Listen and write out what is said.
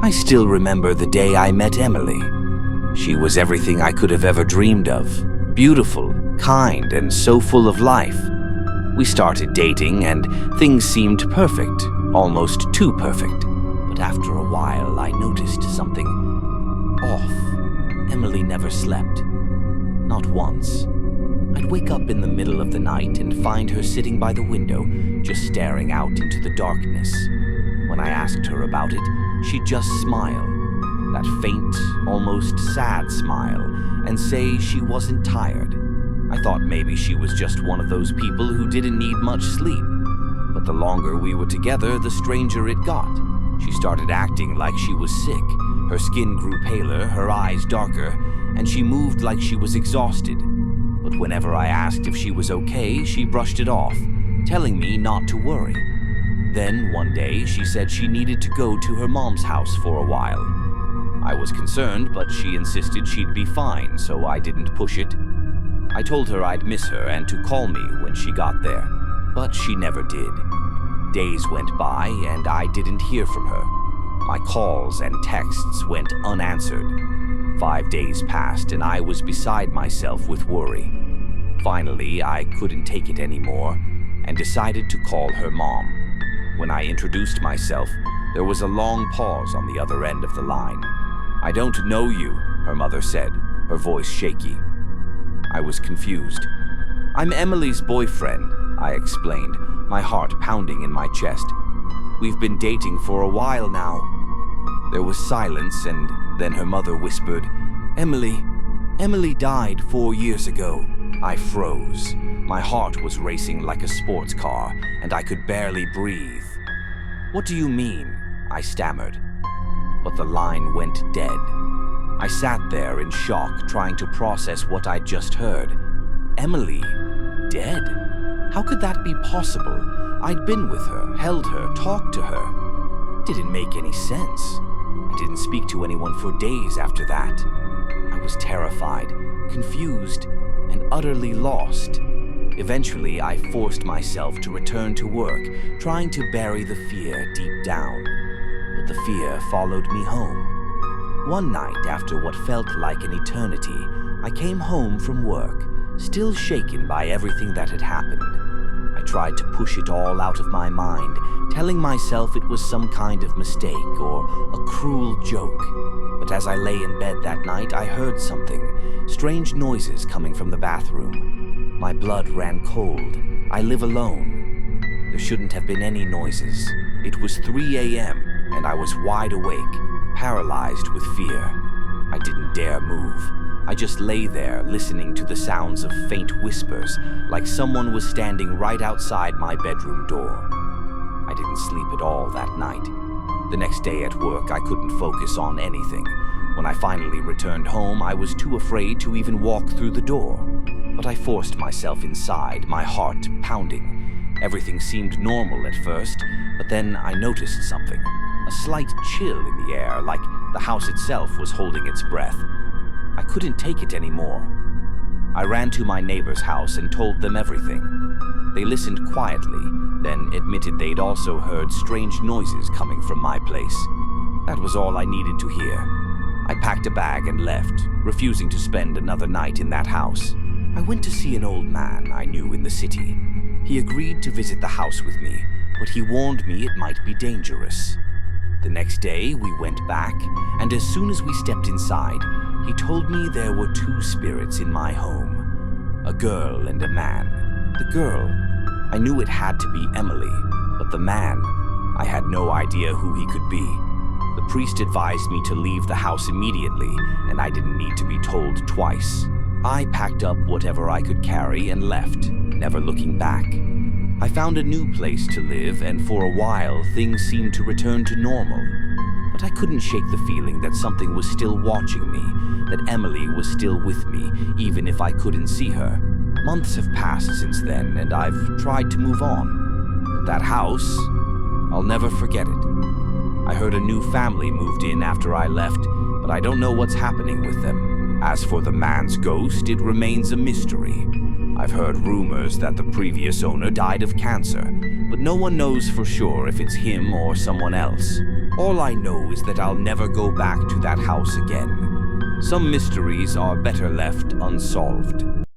I still remember the day I met Emily. She was everything I could have ever dreamed of. Beautiful, kind, and so full of life. We started dating and things seemed perfect, almost too perfect. But after a while, I noticed something off. Emily never slept. Not once. I'd wake up in the middle of the night and find her sitting by the window, just staring out into the darkness. When I asked her about it, she'd just smile, that faint, almost sad smile, and say she wasn't tired. I thought maybe she was just one of those people who didn't need much sleep. But the longer we were together, the stranger it got. She started acting like she was sick. Her skin grew paler, her eyes darker, and she moved like she was exhausted. But whenever I asked if she was okay, she brushed it off, telling me not to worry. Then, one day, she said she needed to go to her mom's house for a while. I was concerned, but she insisted she'd be fine, so I didn't push it. I told her I'd miss her and to call me when she got there, but she never did. Days went by, and I didn't hear from her. My calls and texts went unanswered. 5 days passed, and I was beside myself with worry. Finally, I couldn't take it anymore and decided to call her mom. When I introduced myself, there was a long pause on the other end of the line. "I don't know you," her mother said, her voice shaky. I was confused. "I'm Emily's boyfriend," I explained, my heart pounding in my chest. "We've been dating for a while now." There was silence, and then her mother whispered, Emily died 4 years ago." I froze. My heart was racing like a sports car, and I could barely breathe. "What do you mean?" I stammered. But the line went dead. I sat there in shock, trying to process what I'd just heard. Emily, dead? How could that be possible? I'd been with her, held her, talked to her. It didn't make any sense. I didn't speak to anyone for days after that. I was terrified, confused, and utterly lost. Eventually, I forced myself to return to work, trying to bury the fear deep down. But the fear followed me home. One night, after what felt like an eternity, I came home from work, still shaken by everything that had happened. I tried to push it all out of my mind, telling myself it was some kind of mistake or a cruel joke. But as I lay in bed that night, I heard something, strange noises coming from the bathroom. My blood ran cold. I live alone. There shouldn't have been any noises. It was 3 a.m., and I was wide awake, paralyzed with fear. I didn't dare move. I just lay there, listening to the sounds of faint whispers, like someone was standing right outside my bedroom door. I didn't sleep at all that night. The next day at work, I couldn't focus on anything. When I finally returned home, I was too afraid to even walk through the door. But I forced myself inside, my heart pounding. Everything seemed normal at first, but then I noticed something. A slight chill in the air, like the house itself was holding its breath. I couldn't take it anymore. I ran to my neighbor's house and told them everything. They listened quietly, then admitted they'd also heard strange noises coming from my place. That was all I needed to hear. I packed a bag and left, refusing to spend another night in that house. I went to see an old man I knew in the city. He agreed to visit the house with me, but he warned me it might be dangerous. The next day, we went back, and as soon as we stepped inside, he told me there were 2 spirits in my home, a girl and a man. The girl, I knew it had to be Emily, but the man, I had no idea who he could be. The priest advised me to leave the house immediately, and I didn't need to be told twice. I packed up whatever I could carry and left, never looking back. I found a new place to live, and for a while, things seemed to return to normal. But I couldn't shake the feeling that something was still watching me, that Emily was still with me, even if I couldn't see her. Months have passed since then, and I've tried to move on. But that house, I'll never forget it. I heard a new family moved in after I left, but I don't know what's happening with them. As for the man's ghost, it remains a mystery. I've heard rumors that the previous owner died of cancer, but no one knows for sure if it's him or someone else. All I know is that I'll never go back to that house again. Some mysteries are better left unsolved.